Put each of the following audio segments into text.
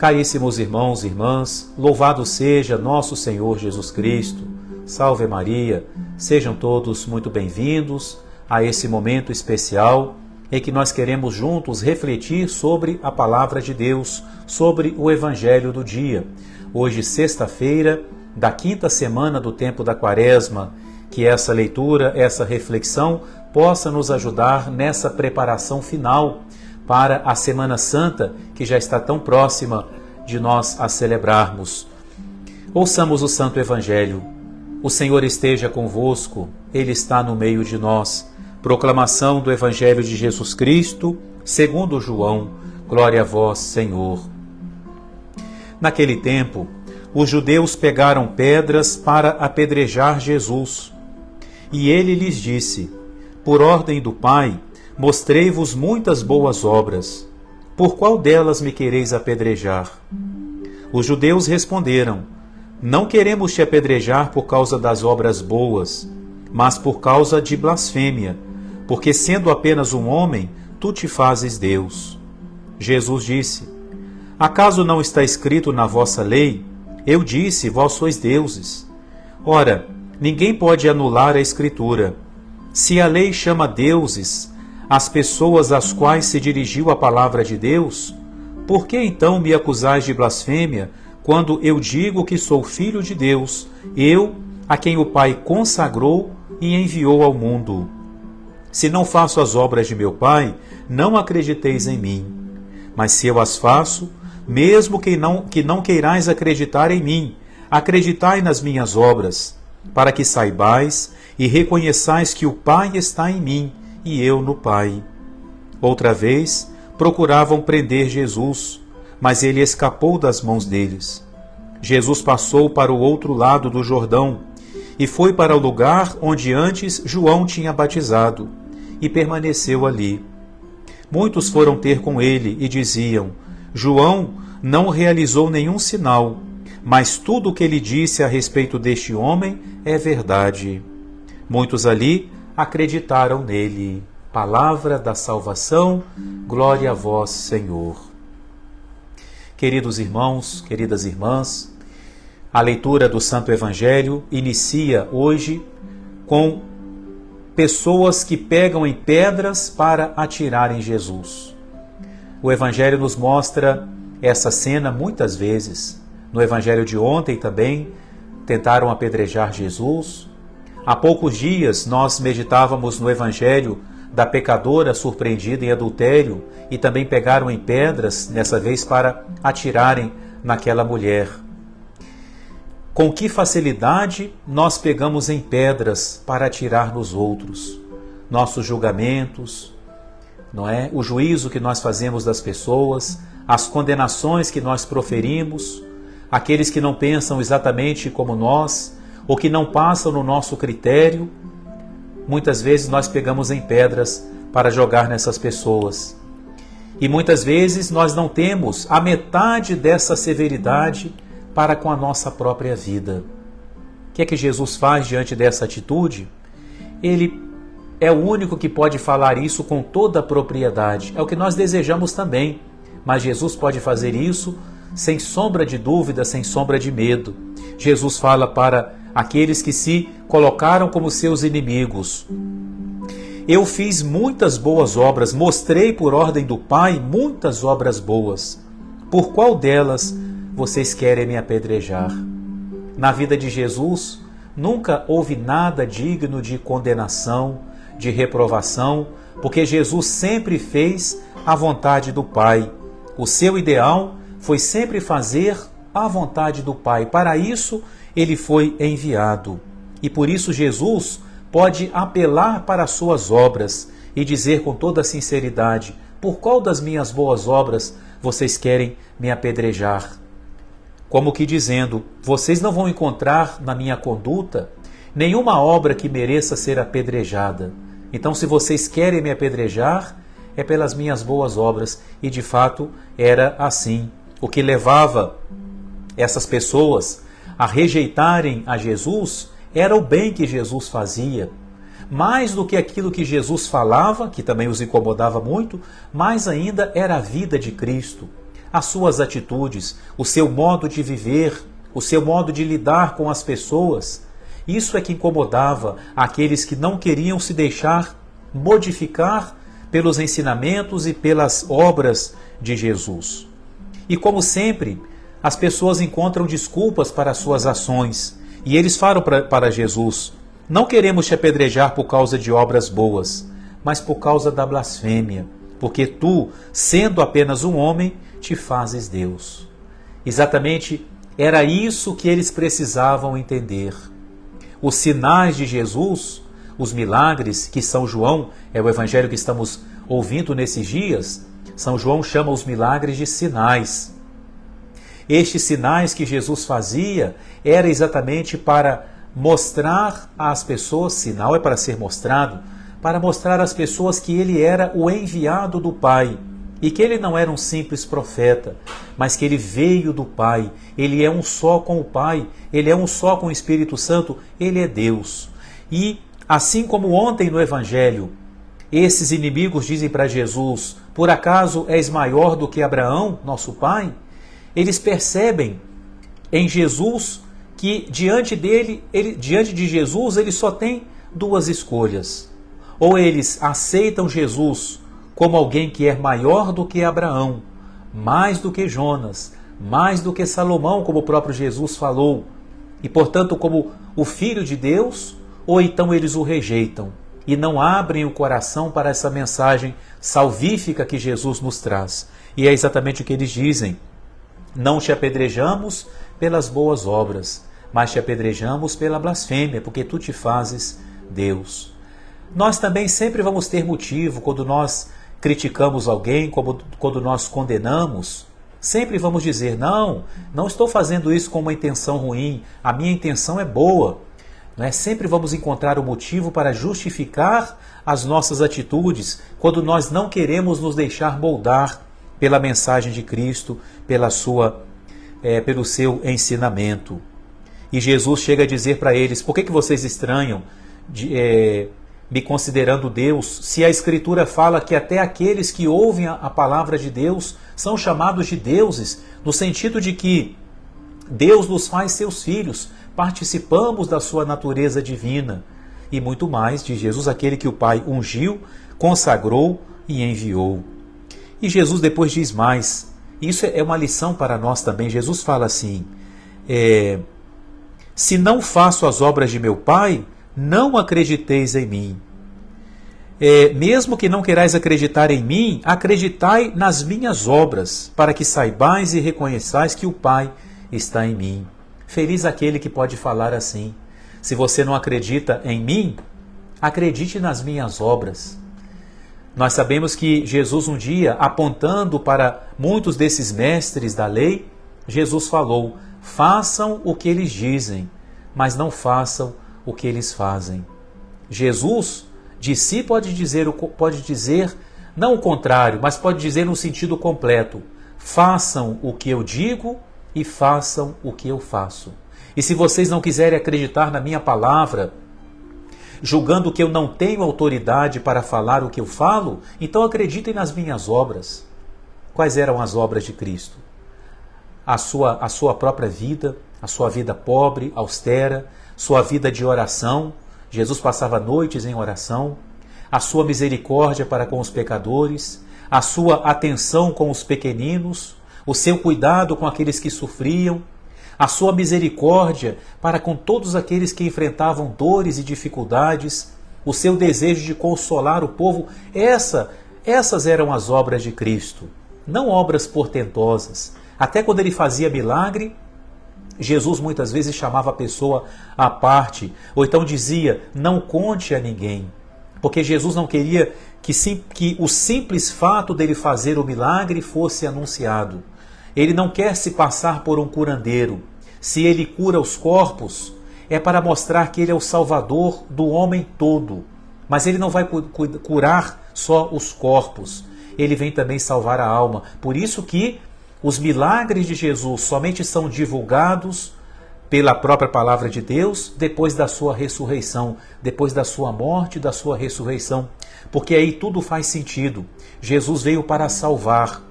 Caríssimos irmãos e irmãs, louvado seja nosso Senhor Jesus Cristo. Salve Maria, sejam todos muito bem-vindos a esse momento especial em que nós queremos juntos refletir sobre a Palavra de Deus, sobre o Evangelho do dia. Hoje, sexta-feira, da quinta semana do tempo da Quaresma, que essa leitura, essa reflexão possa nos ajudar nessa preparação final para a Semana Santa, que já está tão próxima de nós a celebrarmos. Ouçamos o Santo Evangelho. O Senhor esteja convosco, Ele está no meio de nós. Proclamação do Evangelho de Jesus Cristo, segundo João. Glória a vós, Senhor. Naquele tempo, os judeus pegaram pedras para apedrejar Jesus. E ele lhes disse: por ordem do Pai, mostrei-vos muitas boas obras. Por qual delas me quereis apedrejar? Os judeus responderam: não queremos te apedrejar por causa das obras boas, mas por causa de blasfêmia, porque sendo apenas um homem, tu te fazes Deus. Jesus disse: acaso não está escrito na vossa lei: eu disse, vós sois deuses? Ora, ninguém pode anular a Escritura. Se a lei chama deuses as pessoas às quais se dirigiu a palavra de Deus, por que então me acusais de blasfêmia, quando eu digo que sou filho de Deus, eu, a quem o Pai consagrou e enviou ao mundo? Se não faço as obras de meu Pai, não acrediteis em mim. Mas se eu as faço, mesmo que não queirais acreditar em mim, acreditai nas minhas obras, para que saibais e reconheçais que o Pai está em mim e eu no Pai. Outra vez, procuravam prender Jesus, mas ele escapou das mãos deles. Jesus passou para o outro lado do Jordão e foi para o lugar onde antes João tinha batizado, e permaneceu ali. Muitos foram ter com ele e diziam: João não realizou nenhum sinal, mas tudo o que ele disse a respeito deste homem é verdade. Muitos ali acreditaram nele. Palavra da salvação, glória a vós, Senhor. Queridos irmãos, queridas irmãs, a leitura do Santo Evangelho inicia hoje com pessoas que pegam em pedras para atirar em Jesus. O Evangelho nos mostra essa cena muitas vezes. No Evangelho de ontem também tentaram apedrejar Jesus. Há poucos dias nós meditávamos no Evangelho da pecadora surpreendida em adultério e também pegaram em pedras, dessa vez para atirarem naquela mulher. Com que facilidade nós pegamos em pedras para atirar nos outros? Nossos julgamentos, não é? O juízo que nós fazemos das pessoas, as condenações que nós proferimos, aqueles que não pensam exatamente como nós, ou que não passam no nosso critério, muitas vezes nós pegamos em pedras para jogar nessas pessoas. E muitas vezes nós não temos a metade dessa severidade para com a nossa própria vida. O que é que Jesus faz diante dessa atitude? Ele é o único que pode falar isso com toda a propriedade. É o que nós desejamos também. Mas Jesus pode fazer isso sem sombra de dúvida, sem sombra de medo. Jesus fala para aqueles que se colocaram como seus inimigos: eu fiz muitas boas obras, mostrei por ordem do Pai muitas obras boas. Por qual delas vocês querem me apedrejar? Na vida de Jesus, nunca houve nada digno de condenação, de reprovação, porque Jesus sempre fez a vontade do Pai. O seu ideal foi sempre fazer a vontade do Pai. Para isso, ele foi enviado. E por isso Jesus pode apelar para as suas obras e dizer com toda sinceridade: por qual das minhas boas obras vocês querem me apedrejar? Como que dizendo: vocês não vão encontrar na minha conduta nenhuma obra que mereça ser apedrejada. Então, se vocês querem me apedrejar, é pelas minhas boas obras. E de fato era assim. O que levava essas pessoas a rejeitarem a Jesus era o bem que Jesus fazia. Mais do que aquilo que Jesus falava, que também os incomodava muito, mais ainda era a vida de Cristo. as suas atitudes, o seu modo de viver, o seu modo de lidar com as pessoas. Isso é que incomodava aqueles que não queriam se deixar modificar pelos ensinamentos e pelas obras de Jesus. E como sempre, as pessoas encontram desculpas para as suas ações, e eles falam para Jesus: não queremos te apedrejar por causa de obras boas, mas por causa da blasfêmia, porque tu, sendo apenas um homem, te fazes Deus. Exatamente era isso que eles precisavam entender. Os sinais de Jesus, os milagres que São João, é o evangelho que estamos ouvindo nesses dias, São João chama os milagres de sinais. Estes sinais que Jesus fazia era exatamente para mostrar às pessoas, sinal é para ser mostrado, para mostrar às pessoas que ele era o enviado do Pai e que ele não era um simples profeta, mas que ele veio do Pai, ele é um só com o Pai, ele é um só com o Espírito Santo, ele é Deus. E assim como ontem no Evangelho, esses inimigos dizem para Jesus: por acaso és maior do que Abraão, nosso pai? Eles percebem em Jesus que diante de Jesus, ele só tem duas escolhas. Ou eles aceitam Jesus como alguém que é maior do que Abraão, mais do que Jonas, mais do que Salomão, como o próprio Jesus falou, e portanto como o Filho de Deus, ou então eles o rejeitam e não abrem o coração para essa mensagem salvífica que Jesus nos traz. E é exatamente o que eles dizem: não te apedrejamos pelas boas obras, mas te apedrejamos pela blasfêmia, porque tu te fazes Deus. Nós também sempre vamos ter motivo quando nós criticamos alguém, quando nós condenamos, sempre vamos dizer: não estou fazendo isso com uma intenção ruim, a minha intenção é boa. Sempre vamos encontrar o motivo para justificar as nossas atitudes quando nós não queremos nos deixar moldar pela mensagem de Cristo, pelo seu ensinamento. E Jesus chega a dizer para eles: por que vocês estranham me considerando Deus, se a Escritura fala que até aqueles que ouvem a palavra de Deus são chamados de deuses, no sentido de que Deus nos faz seus filhos, participamos da sua natureza divina, e muito mais de Jesus, aquele que o Pai ungiu, consagrou e enviou. E Jesus depois diz mais, isso é uma lição para nós também. Jesus fala assim: se não faço as obras de meu Pai, não acrediteis em mim. Mesmo que não querais acreditar em mim, acreditai nas minhas obras, para que saibais e reconheçais que o Pai está em mim. Feliz aquele que pode falar assim: se você não acredita em mim, acredite nas minhas obras. Nós sabemos que Jesus um dia, apontando para muitos desses mestres da lei, Jesus falou: façam o que eles dizem, mas não façam o que eles fazem. Jesus de si pode dizer não o contrário, mas pode dizer no sentido completo: façam o que eu digo e façam o que eu faço. E se vocês não quiserem acreditar na minha palavra, julgando que eu não tenho autoridade para falar o que eu falo, então acreditem nas minhas obras. Quais eram as obras de Cristo? A sua própria vida, a sua vida pobre, austera, sua vida de oração. Jesus passava noites em oração. A sua misericórdia para com os pecadores, a sua atenção com os pequeninos, o seu cuidado com aqueles que sofriam, a sua misericórdia para com todos aqueles que enfrentavam dores e dificuldades, o seu desejo de consolar o povo. Essas eram as obras de Cristo, não obras portentosas. Até quando ele fazia milagre, Jesus muitas vezes chamava a pessoa à parte, ou então dizia: não conte a ninguém, porque Jesus não queria que o simples fato dele fazer o milagre fosse anunciado. Ele não quer se passar por um curandeiro. Se ele cura os corpos, é para mostrar que ele é o Salvador do homem todo. Mas ele não vai curar só os corpos. Ele vem também salvar a alma. Por isso que os milagres de Jesus somente são divulgados pela própria palavra de Deus depois da sua ressurreição, depois da sua morte e da sua ressurreição. Porque aí tudo faz sentido. Jesus veio para salvar.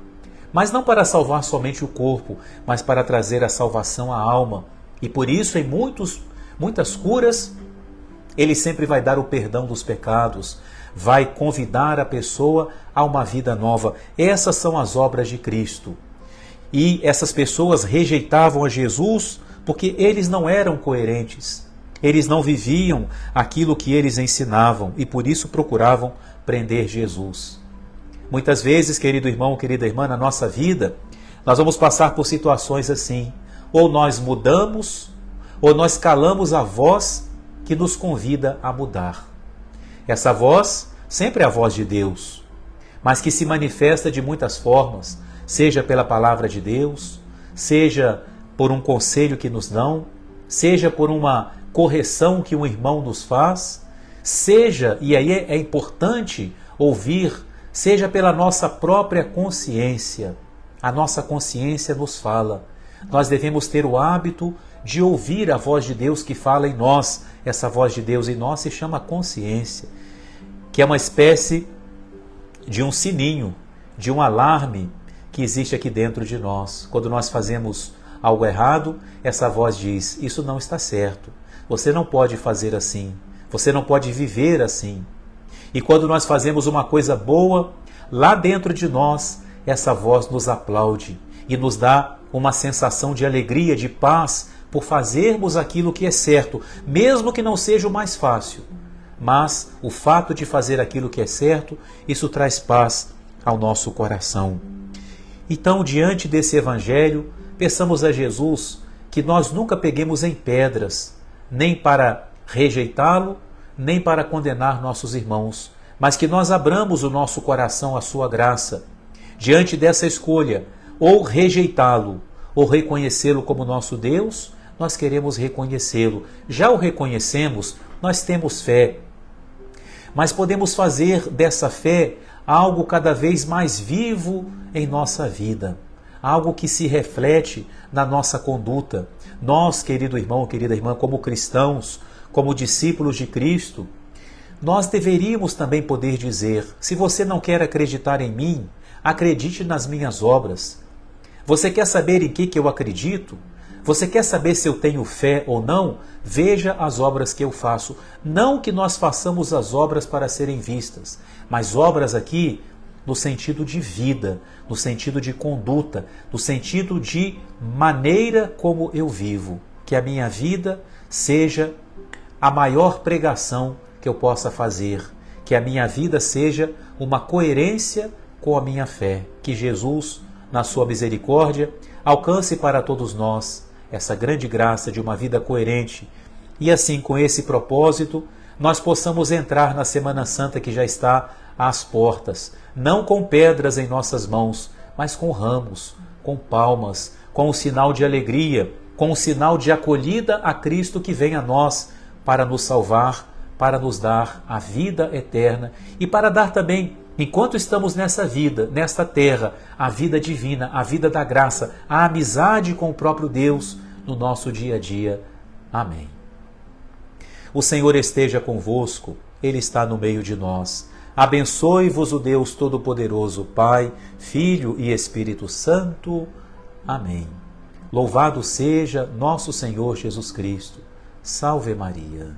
mas não para salvar somente o corpo, mas para trazer a salvação à alma. E por isso, em muitas curas, ele sempre vai dar o perdão dos pecados, vai convidar a pessoa a uma vida nova. Essas são as obras de Cristo. E essas pessoas rejeitavam a Jesus porque eles não eram coerentes. Eles não viviam aquilo que eles ensinavam e por isso procuravam prender Jesus. Muitas vezes, querido irmão, querida irmã, na nossa vida, nós vamos passar por situações assim. Ou nós mudamos, ou nós calamos a voz que nos convida a mudar. Essa voz sempre é a voz de Deus, mas que se manifesta de muitas formas, seja pela palavra de Deus, seja por um conselho que nos dão, seja por uma correção que um irmão nos faz, seja, e aí é importante ouvir, seja pela nossa própria consciência. A nossa consciência nos fala. Nós devemos ter o hábito de ouvir a voz de Deus que fala em nós. Essa voz de Deus em nós se chama consciência, que é uma espécie de um sininho, de um alarme que existe aqui dentro de nós. Quando nós fazemos algo errado, essa voz diz: isso não está certo, você não pode fazer assim, você não pode viver assim. E quando nós fazemos uma coisa boa, lá dentro de nós, essa voz nos aplaude e nos dá uma sensação de alegria, de paz, por fazermos aquilo que é certo, mesmo que não seja o mais fácil. Mas o fato de fazer aquilo que é certo, isso traz paz ao nosso coração. Então, diante desse evangelho, peçamos a Jesus que nós nunca peguemos em pedras, nem para rejeitá-lo, nem para condenar nossos irmãos, mas que nós abramos o nosso coração à sua graça. Diante dessa escolha, ou rejeitá-lo, ou reconhecê-lo como nosso Deus, nós queremos reconhecê-lo. Já o reconhecemos, nós temos fé. Mas podemos fazer dessa fé algo cada vez mais vivo em nossa vida, algo que se reflete na nossa conduta. Nós, querido irmão, querida irmã, como cristãos, como discípulos de Cristo, nós deveríamos também poder dizer: se você não quer acreditar em mim, acredite nas minhas obras. Você quer saber em que eu acredito? Você quer saber se eu tenho fé ou não? Veja as obras que eu faço. Não que nós façamos as obras para serem vistas, mas obras aqui no sentido de vida, no sentido de conduta, no sentido de maneira como eu vivo. Que a minha vida seja a maior pregação que eu possa fazer. Que a minha vida seja uma coerência com a minha fé. Que Jesus, na sua misericórdia, alcance para todos nós essa grande graça de uma vida coerente. E assim, com esse propósito, nós possamos entrar na Semana Santa que já está às portas, não com pedras em nossas mãos, mas com ramos, com palmas, com um sinal de alegria, com um sinal de acolhida a Cristo que vem a nós para nos salvar, para nos dar a vida eterna e para dar também, enquanto estamos nessa vida, nesta terra, a vida divina, a vida da graça, a amizade com o próprio Deus no nosso dia a dia. Amém. O Senhor esteja convosco, Ele está no meio de nós. Abençoe-vos o Deus Todo-Poderoso, Pai, Filho e Espírito Santo. Amém. Louvado seja nosso Senhor Jesus Cristo. Salve Maria.